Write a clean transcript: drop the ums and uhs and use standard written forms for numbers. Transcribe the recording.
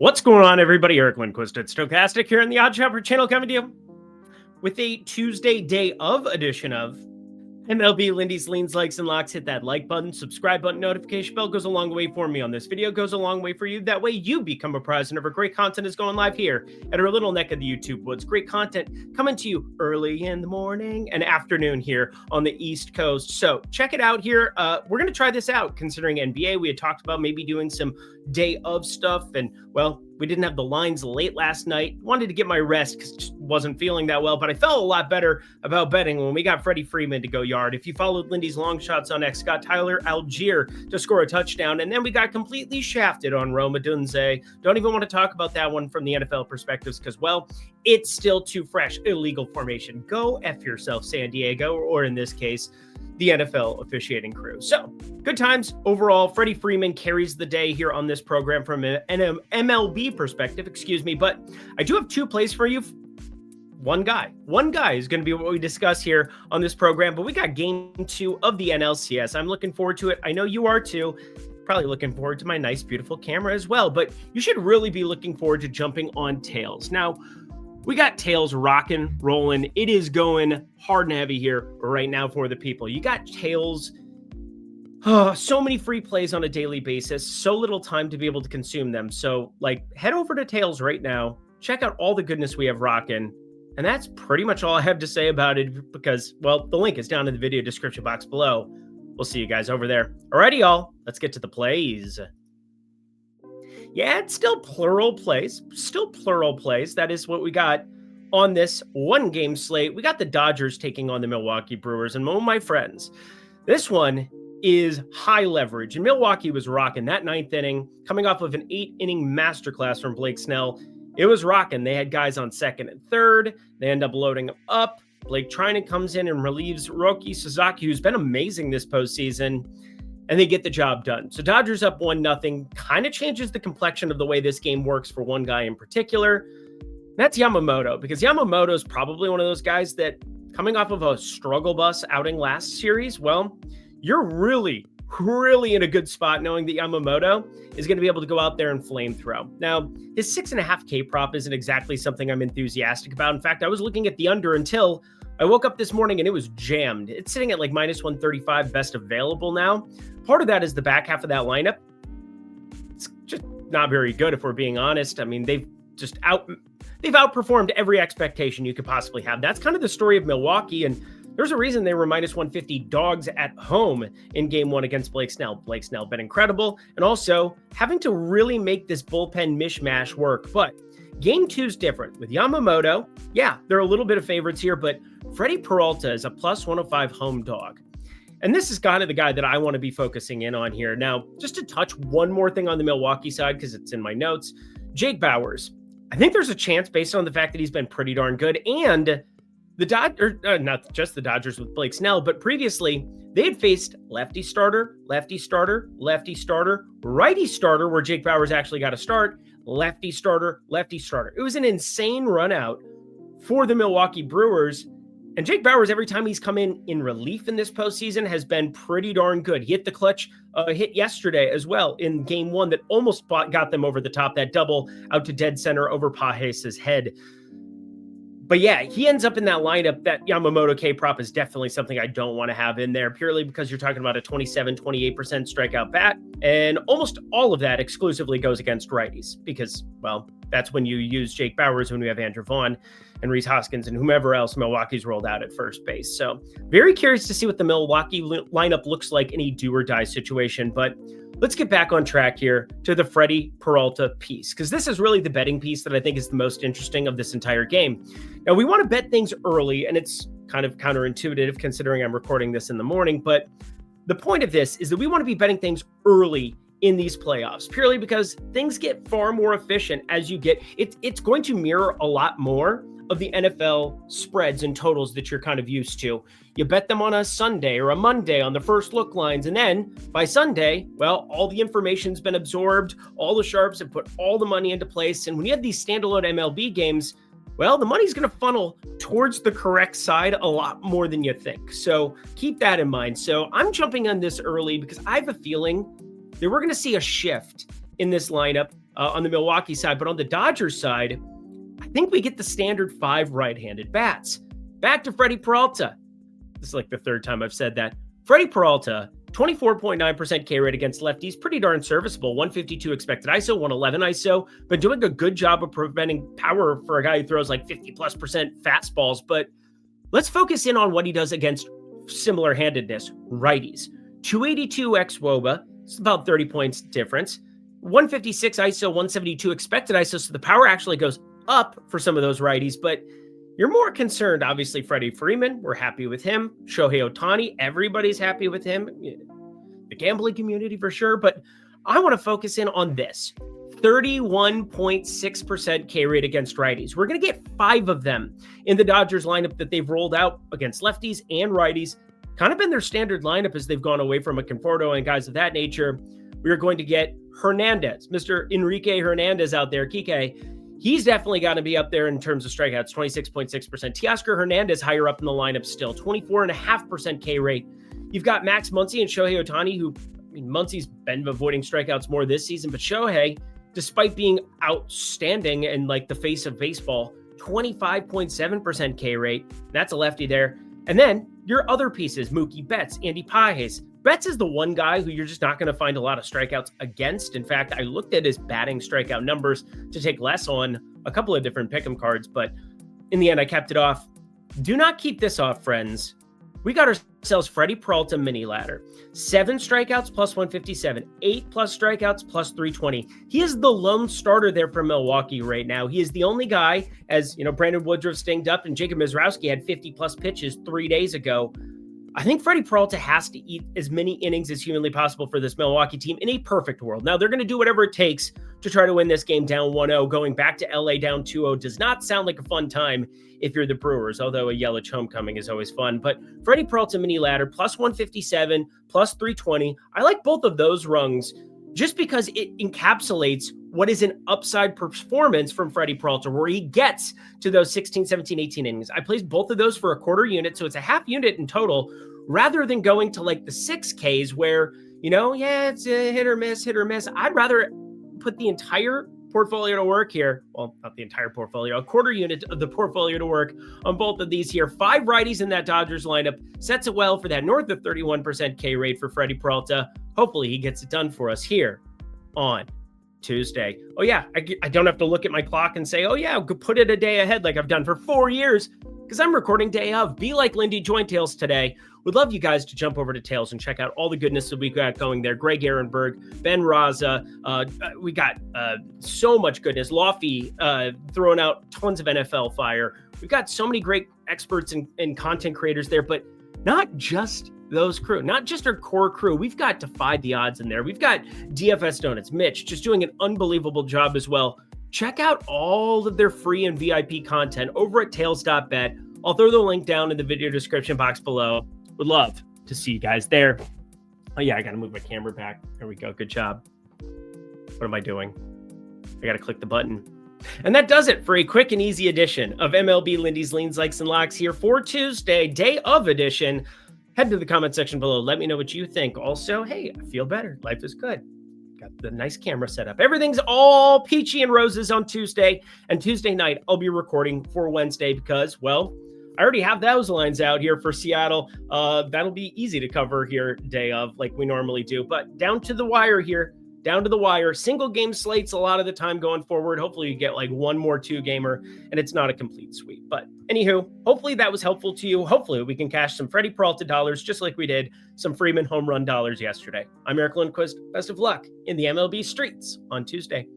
What's going on, everybody? Eric Lindquist at Stochastic here on the Odd Shopper channel, coming to you with a Tuesday day of edition of MLB Lindy's Leans, Likes, and Locks. Hit that like button, subscribe button, notification bell goes a long way for me on this video, goes a long way for you. That way you become apprised whenever great content is going live here at our little neck of the YouTube woods. Great content coming to you early in the morning and afternoon here on the East Coast. So check it out here. We're going to try this out considering NBA. We had talked about maybe doing some day of stuff, and well, we didn't have the lines late last night. Wanted to get my rest because just wasn't feeling that well, but I felt a lot better about betting when we got Freddie Freeman to go yard. If you followed Lindy's long shots on X, got Tyler Algier to score a touchdown, and then we got completely shafted on Rome Odunze. Don't even want to talk about that one from the NFL perspectives because, well, it's still too fresh. Illegal formation. Go F yourself, San Diego, or in this case, the NFL officiating crew. So good times overall. Freddie Freeman carries the day here on this program from an MLB perspective, but I do have two plays for you. One guy is going to be what we discuss here on this program, but we got game 2 of the NLCS. I'm looking forward to it. I know you are too. Probably looking forward to my nice, beautiful camera as well, but you should really be looking forward to jumping on tails. Now, we got tails rocking, rolling. It is going hard and heavy here right now for the people. You got tails. So many free plays on a daily basis. So little time to be able to consume them. So, head over to Tails right now. Check out all the goodness we have rocking. And that's pretty much all I have to say about it because, well, the link is down in the video description box below. We'll see you guys over there. Alrighty, y'all. Let's get to the plays. Yeah, it's still plural plays. That is what we got on this one-game slate. We got the Dodgers taking on the Milwaukee Brewers. And my friends, this one is high leverage. And Milwaukee was rocking that 9th inning, coming off of an 8-inning masterclass from Blake Snell. It was rocking. They had guys on second and third. They end up loading up. Blake Trinan comes in and relieves Roki Sasaki, who's been amazing this postseason. And they get the job done. So Dodgers up 1-0, kind of changes the complexion of the way this game works for one guy in particular. That's Yamamoto, because Yamamoto is probably one of those guys that, coming off of a struggle bus outing last series, well, you're really in a good spot knowing that Yamamoto is going to be able to go out there and flamethrow. Now, his 6.5K prop isn't exactly something I'm enthusiastic about. In fact, I was looking at the under until I woke up this morning and it was jammed. It's sitting at minus 135, best available now. Part of that is the back half of that lineup. It's just not very good, if we're being honest. I mean, they've outperformed every expectation you could possibly have. That's kind of the story of Milwaukee, and there's a reason they were minus 150 dogs at home in game 1 against Blake Snell. Blake Snell been incredible, and also having to really make this bullpen mishmash work. But game 2 is different. With Yamamoto, yeah, they're a little bit of favorites here, but Freddie Peralta is a plus 105 home dog. And this is kind of the guy that I want to be focusing in on here. Now, just to touch one more thing on the Milwaukee side, because it's in my notes, Jake Bauers. I think there's a chance based on the fact that he's been pretty darn good. And the Dodgers, not just the Dodgers with Blake Snell, but previously they had faced lefty starter, righty starter, where Jake Bauers actually got a start, lefty starter. It was an insane run out for the Milwaukee Brewers. And Jake Bauers, every time he's come in relief in this postseason, has been pretty darn good. He hit the clutch hit yesterday as well in game 1 that almost got them over the top, that double out to dead center over Parishes' head. But yeah, he ends up in that lineup. That Yamamoto K prop is definitely something I don't want to have in there, purely because you're talking about a 28% strikeout bat. And almost all of that exclusively goes against righties because, well, that's when you use Jake Bauers, when we have Andrew Vaughn and Rhys Hoskins and whomever else Milwaukee's rolled out at first base. So very curious to see what the Milwaukee lineup looks like in a do or die situation. But let's get back on track here to the Freddie Peralta piece, because this is really the betting piece that I think is the most interesting of this entire game. Now, we want to bet things early, and it's kind of counterintuitive considering I'm recording this in the morning. But the point of this is that we want to be betting things early in these playoffs, purely because things get far more efficient as you get. It's going to mirror a lot more of the NFL spreads and totals that you're kind of used to. You bet them on a Sunday or a Monday on the first look lines. And then by Sunday, well, all the information's been absorbed. All the sharps have put all the money into place. And when you have these standalone MLB games, well, the money's going to funnel towards the correct side a lot more than you think. So keep that in mind. So I'm jumping on this early because I have a feeling that we're going to see a shift in this lineup on the Milwaukee side. But on the Dodgers side, I think we get the standard 5 right-handed bats. Back to Freddie Peralta. This is like the third time I've said that. Freddie Peralta, 24.9% K rate against lefties. Pretty darn serviceable. 152 expected ISO, 111 ISO. But doing a good job of preventing power for a guy who throws like 50+% fastballs. But let's focus in on what he does against similar handedness, righties. 282 xWOBA. It's about 30 points difference. 156 ISO, 172 expected ISO. So the power actually goes up for some of those righties. But you're more concerned, obviously, Freddie Freeman. We're happy with him. Shohei Ohtani, everybody's happy with him. The gambling community for sure. But I want to focus in on this. 31.6% K rate against righties. We're going to get 5 of them in the Dodgers lineup that they've rolled out against lefties and righties. Kind of been their standard lineup as they've gone away from a Conforto and guys of that nature. We are going to get Hernandez, Mr. Enrique Hernandez out there, Kike. He's definitely got to be up there in terms of strikeouts, 26.6%. Teoscar Hernandez higher up in the lineup still, 24.5% K rate. You've got Max Muncy and Shohei Ohtani, who, Muncy's been avoiding strikeouts more this season, but Shohei, despite being outstanding and like the face of baseball, 25.7% K rate. That's a lefty there. And then your other pieces, Mookie Betts, Andy Pages. Betts is the one guy who you're just not going to find a lot of strikeouts against. In fact, I looked at his batting strikeout numbers to take less on a couple of different pick'em cards, but in the end, I kept it off. Do not keep this off, friends. We got ourselves Freddie Peralta mini ladder. 7 strikeouts plus 157, 8 plus strikeouts plus 320. He is the lone starter there for Milwaukee right now. He is the only guy, as Brandon Woodruff stinged up and Jacob Mizrowski had 50 plus pitches 3 days ago. I think Freddie Peralta has to eat as many innings as humanly possible for this Milwaukee team in a perfect world. Now, they're going to do whatever it takes to try to win this game down 1-0. Going back to LA down 2-0 does not sound like a fun time if you're the Brewers, although a Yelich homecoming is always fun. But Freddie Peralta mini ladder, plus 157, plus 320. I like both of those rungs just because it encapsulates what is an upside performance from Freddie Peralta, where he gets to those 16, 17, 18 innings. I placed both of those for a quarter unit, so it's a half unit in total, rather than going to like the 6Ks where, it's a hit or miss. I'd rather put the entire portfolio to work here. Well, not the entire portfolio, a quarter unit of the portfolio to work on both of these here. 5 righties in that Dodgers lineup sets it well for that north of 31% K rate for Freddie Peralta. Hopefully he gets it done for us here on Tuesday. Oh yeah, I don't have to look at my clock and say, oh yeah, put it a day ahead like I've done for 4 years, because I'm recording day of. Be like Lindy, join Tails today. Would love you guys to jump over to Tails and check out all the goodness that we got going there. Greg Ehrenberg, Ben Raza, we got so much goodness. Lofty throwing out tons of NFL fire. We've got so many great experts and content creators there, but not just those crew, not just our core crew. We've got Defied the Odds in there. We've got DFS Donuts, Mitch, just doing an unbelievable job as well. Check out all of their free and VIP content over at tails.bet. I'll throw the link down in the video description box below. Would love to see you guys there. Oh yeah, I got to move my camera back. There we go. Good job. What am I doing? I got to click the button. And that does it for a quick and easy edition of MLB Lindy's Leans, Likes, and Locks here for Tuesday, day of edition. Head to the comment section below. Let me know what you think. Also, hey, I feel better. Life is good. Got the nice camera set up. Everything's all peachy and roses on Tuesday. And Tuesday night, I'll be recording for Wednesday because, well, I already have those lines out here for Seattle. That'll be easy to cover here day of like we normally do. But down to the wire here. Down to the wire. Single game slates a lot of the time going forward. Hopefully you get like one more 2-gamer and it's not a complete sweep. But anywho, hopefully that was helpful to you. Hopefully we can cash some Freddie Peralta dollars just like we did some Freeman home run dollars yesterday. I'm Eric Lundquist. Best of luck in the MLB streets on Tuesday.